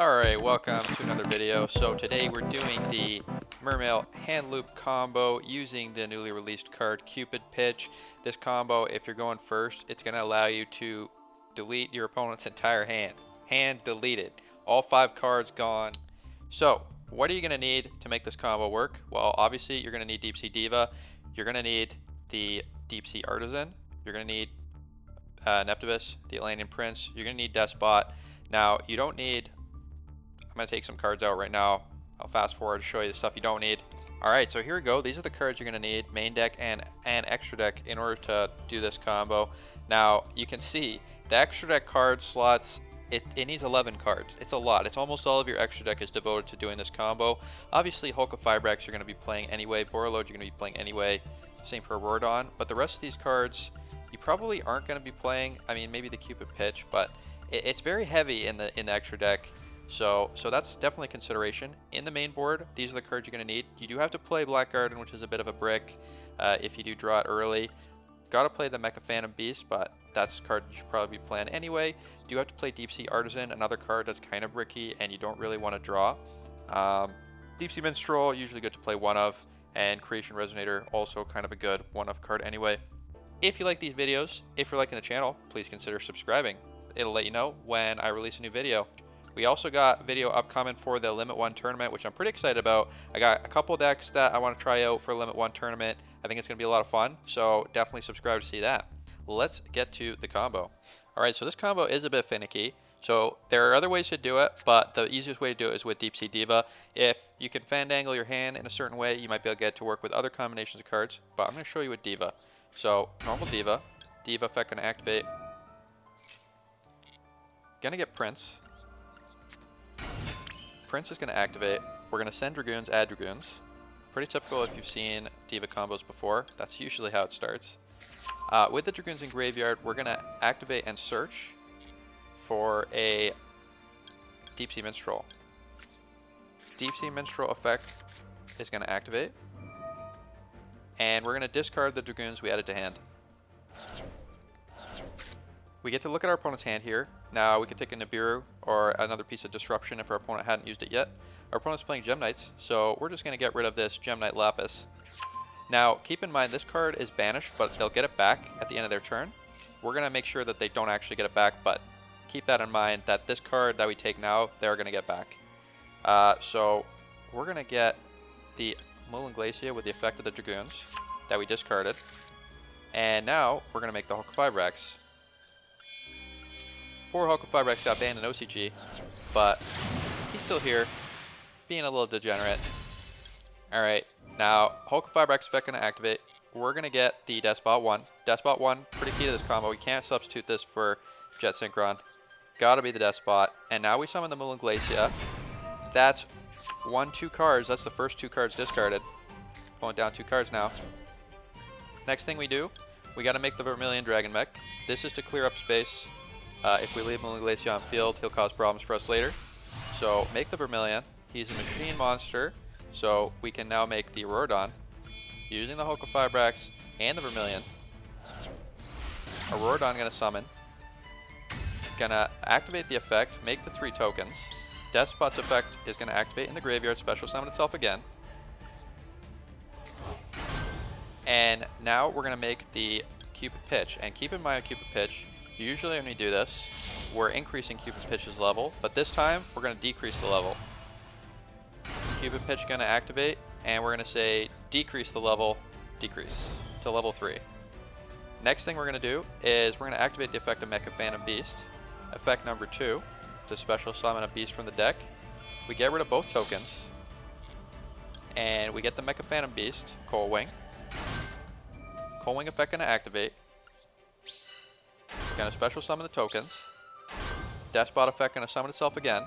Alright, welcome to another video. So today we're doing the Mermail Handloop combo using the newly released card Cupid Pitch. This combo, if you're going first, it's going to allow you to delete your opponent's entire hand. Hand deleted. All 5 cards gone. So, what are you going to need to make this combo work? Well, obviously you're going to need Deep Sea Diva. You're going to need the Deep Sea Artisan. You're going to need Neptibus, the Atlantean Prince. You're going to need Despot. Now, you don't need... I'm going to take some cards out right now. I'll fast forward to show you the stuff you don't need. Alright, so here we go. These are the cards you're going to need, main deck and extra deck, in order to do this combo. Now, you can see the extra deck card slots, it needs 11 cards. It's a lot. It's almost all of your extra deck is devoted to doing this combo. Obviously, Hulk of Fibrax you're going to be playing anyway. Borreload you're going to be playing anyway. Same for Auroradon. But the rest of these cards, you probably aren't going to be playing. I mean, maybe the Cupid Pitch, but it's very heavy in the extra deck. So that's definitely a consideration. In the main board, these are the cards you're going to need. You do have to play Black Garden, which is a bit of a brick if you do draw it early. Got to play the Mecha Phantom Beast, but that's a card you should probably be playing anyway. Do have to play Deep Sea Artisan, another card that's kind of bricky and you don't really want to draw. Deep Sea Minstrel, usually good to play one of, and Creation Resonator, also kind of a good one-of card anyway. If you like these videos, if you're liking the channel, please consider subscribing. It'll let you know when I release a new video. We also got a video upcoming for the Limit 1 tournament, which I'm pretty excited about. I got a couple decks that I want to try out for Limit 1 tournament. I think it's going to be a lot of fun, so definitely subscribe to see that. Let's get to the combo. Alright, so this combo is a bit finicky. So there are other ways to do it, but the easiest way to do it is with Deep Sea Diva. If you can fandangle your hand in a certain way, you might be able to get it to work with other combinations of cards, but I'm going to show you with Diva. So, normal Diva. Diva effect going to activate. Going to get Prince. Prince is going to activate. We're going to send Dragoons, add Dragoons. Pretty typical if you've seen Diva combos before. That's usually how it starts. With the Dragoons in Graveyard, we're going to activate and search for a Deep Sea Minstrel. Deep Sea Minstrel effect is going to activate. And we're going to discard the Dragoons we added to hand. We get to look at our opponent's hand here. Now we can take a Nibiru or another piece of Disruption if our opponent hadn't used it yet. Our opponent's playing Gem Knights, so we're just going to get rid of this Gem Knight Lapis. Now keep in mind this card is banished, but they'll get it back at the end of their turn. We're going to make sure that they don't actually get it back, but keep that in mind that this card that we take now, they're going to get back. So we're going to get the Mullin Glacia with the effect of the Dragoons that we discarded. And now we're going to make the Hulk of Fibrax. Poor Hulk of Fibrax got banned in OCG, but he's still here, being a little degenerate. Alright, now Hulk of Fibrax effect going to activate. We're going to get the Despot 1. Despot 1, pretty key to this combo. We can't substitute this for Jet Synchron. Gotta be the Despot. And now we summon the Mullin Glacia. That's 2 cards. That's the first 2 cards discarded. Going down 2 cards now. Next thing we do, we got to make the Vermilion Dragon Mech. This is to clear up space. If we leave Mullin Glacia on field, he'll cause problems for us later. So make the Vermilion. He's a machine monster, so we can now make the Auroradon using the Hulk of Fibrax and the Vermilion. Auroradon gonna summon. Gonna activate the effect, make the 3 tokens. Despot's effect is gonna activate in the graveyard, special summon itself again. And now we're gonna make the Cupid Pitch. And keep in mind Cupid Pitch, usually when we do this, we're increasing Cupid Pitch's level, but this time we're going to decrease the level. Cupid Pitch going to activate, and we're going to say decrease the level, decrease to level 3. Next thing we're going to do is we're going to activate the effect of Mecha Phantom Beast. Effect number 2, to special summon a beast from the deck. We get rid of both tokens, and we get the Mecha Phantom Beast, Coal Wing. Coal Wing effect going to activate. Going to special summon the tokens. Despot effect going to summon itself again.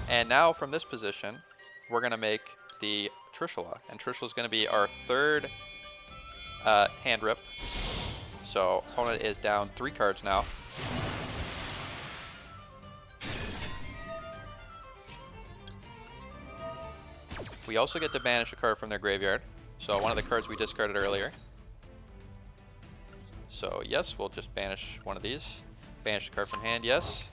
And now from this position, we're going to make the Trishula. And Trishula is going to be our 3rd hand rip. So opponent is down 3 cards now. We also get to banish a card from their graveyard. So one of the cards we discarded earlier. So yes, we'll just banish one of these. Banish the card from hand, yes.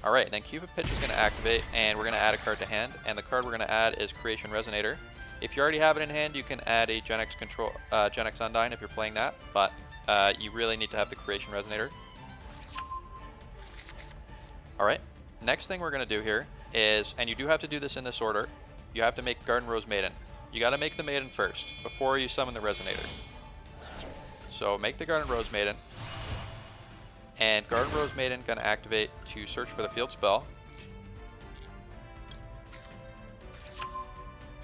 Alright, then Cupid Pitch is going to activate, and we're going to add a card to hand, and the card we're going to add is Creation Resonator. If you already have it in hand, you can add a Gen X Undyne if you're playing that, but you really need to have the Creation Resonator. Alright, next thing we're going to do here is, and you do have to do this in this order, you have to make Garden Rose Maiden. You got to make the Maiden first, before you summon the Resonator. So make the Garden Rose Maiden. And Garden Rose Maiden going to activate to search for the field spell.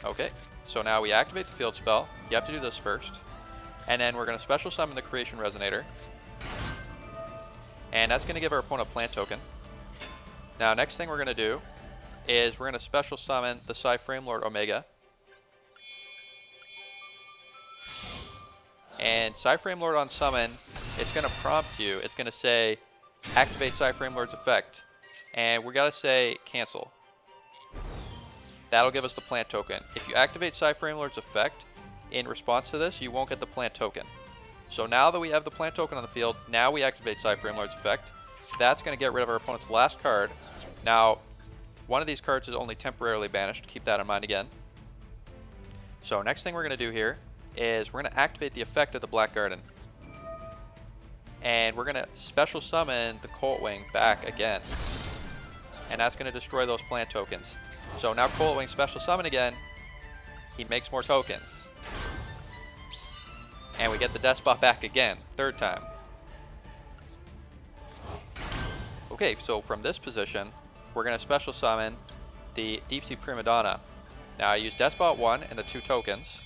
Okay, so now we activate the field spell. You have to do this first. And then we're going to special summon the Creation Resonator. And that's going to give our opponent a plant token. Now next thing we're going to do is we're going to special summon the Psy-Frame Lord Omega. And Psy-Frame Lord on summon, it's going to prompt you. It's going to say, activate Psy-Frame Lord's effect. And we got to say, cancel. That'll give us the plant token. If you activate Psy-Frame Lord's effect, in response to this, you won't get the plant token. So now that we have the plant token on the field, now we activate Psy-Frame Lord's effect. That's going to get rid of our opponent's last card. Now, one of these cards is only temporarily banished. Keep that in mind again. So next thing we're going to do here is we're going to activate the effect of the Black Garden. And we're going to special summon the Coltwing back again. And that's going to destroy those plant tokens. So now Coltwing special summon again. He makes more tokens. And we get the Despot back again, third time. Okay, so from this position, we're going to special summon the Deep Sea Prima Donna. Now I use Despot 1 and the 2 tokens.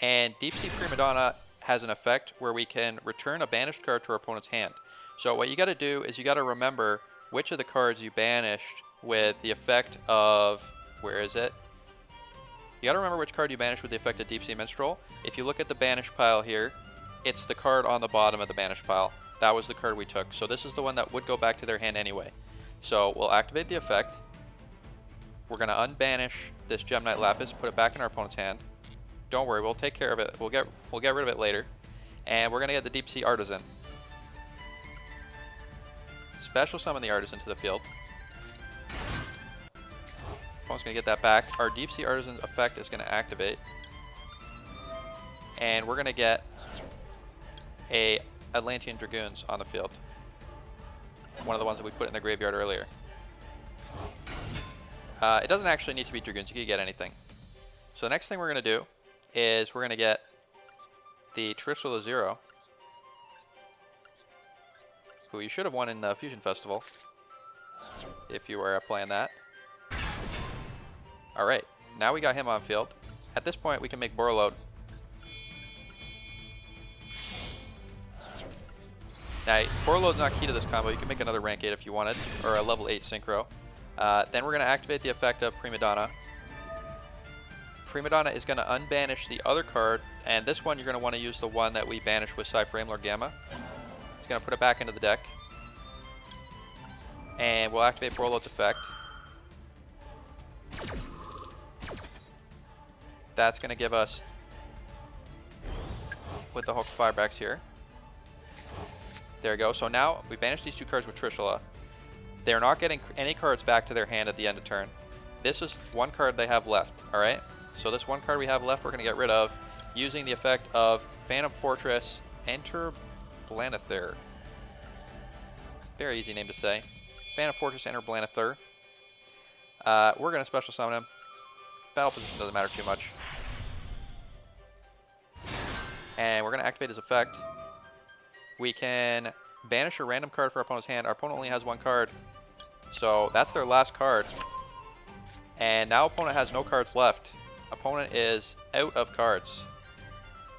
And Deep Sea Prima Donna has an effect where we can return a banished card to our opponent's hand. So what you got to do is you got to remember which of the cards you banished with the effect of, where is it? You got to remember which card you banished with the effect of Deep Sea Minstrel. If you look at the banish pile here, it's the card on the bottom of the banish pile. That was the card we took. So this is the one that would go back to their hand anyway. So we'll activate the effect. We're going to unbanish this Gem Knight Lapis, put it back in our opponent's hand. Don't worry, we'll take care of it. We'll get rid of it later. And we're going to get the Deep Sea Artisan. Special summon the Artisan to the field. Opponent's going to get that back. Our Deep Sea Artisan's effect is going to activate. And we're going to get a Atlantean Dragoons on the field. One of the ones that we put in the graveyard earlier. It doesn't actually need to be Dragoons. You can get anything. So the next thing we're going to do is we're going to get the Trishula Zero, who you should have won in the Fusion Festival, if you were playing that. Alright, now we got him on field. At this point, we can make Borreload. Now, Borreload's not key to this combo. You can make another rank 8 if you wanted, or a level 8 Synchro. Then we're going to activate the effect of Prima Donna. Prima Donna is going to unbanish the other card, and this one you're going to want to use the one that we banished with Psy-Frame Lord Gamma. It's going to put it back into the deck. And we'll activate Borreload's effect. That's going to give us, with the Hulk Firebrax here. There we go. So now we banish these 2 cards with Trishula. They're not getting any cards back to their hand at the end of turn. This is one card they have left, alright? So this one card we have left we're going to get rid of using the effect of Phantom Fortress, Enter Blanether. Very easy name to say. Phantom Fortress, Enter Blanether. We're going to special summon him. Battle position doesn't matter too much. And we're going to activate his effect. We can banish a random card for our opponent's hand. Our opponent only has 1 card. So that's their last card. And now opponent has no cards left. Opponent is out of cards.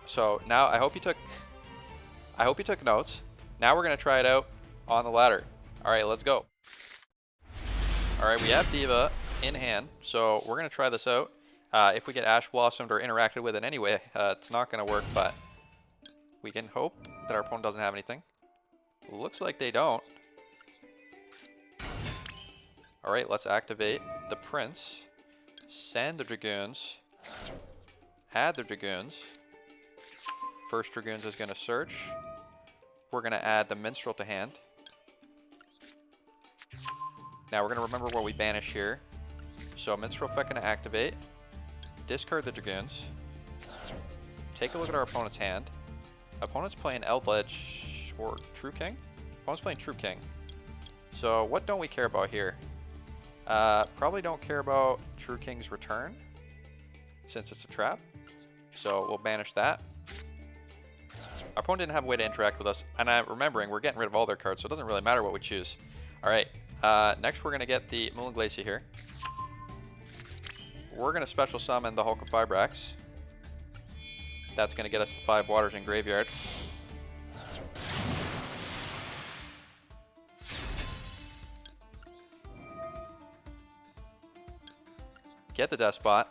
So now I hope you took notes. Now we're going to try it out on the ladder. Alright, let's go. Alright, we have Diva in hand. So we're going to try this out. If we get Ash Blossomed or interacted with in any way, it's not going to work, but we can hope that our opponent doesn't have anything. Looks like they don't. Alright, let's activate the Prince. Send the Dragoons. Add the Dragoons. First Dragoons is going to search. we're going to add the minstrel to hand. Now we're going to remember what we banish here. So minstrel effect going to activate. Discard the dragoons. Take a look at our opponent's hand. Opponent's playing Eldritch or True King? Opponent's playing True King. So what don't we care about here? Probably don't care about True King's return, since it's a trap. So we'll banish that. Our opponent didn't have a way to interact with us, and I'm remembering we're getting rid of all their cards, so it doesn't really matter what we choose. Alright, next we're going to get the Moon Glacier here. We're going to special summon the Hulk of Fibrax. That's going to get us to 5 waters in graveyard. Get the Despot.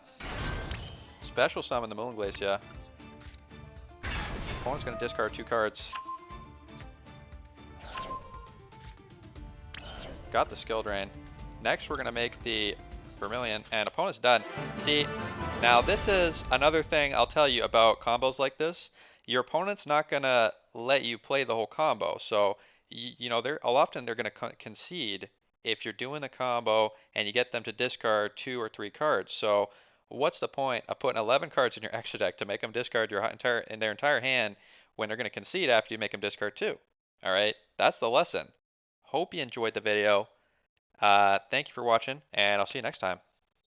Special summon the Moon Glacier. Opponent's going to discard 2 cards. Got the Skill Drain. Next we're going to make the Vermilion, and opponent's done. See, now this is another thing I'll tell you about combos like this. Your opponent's not going to let you play the whole combo. So, you know, often they're going to concede if you're doing the combo and you get them to discard 2 or 3 cards. So what's the point of putting 11 cards in your extra deck to make them discard their entire hand when they're going to concede after you make them discard 2? All right, that's the lesson. Hope you enjoyed the video. Thank you for watching, and I'll see you next time.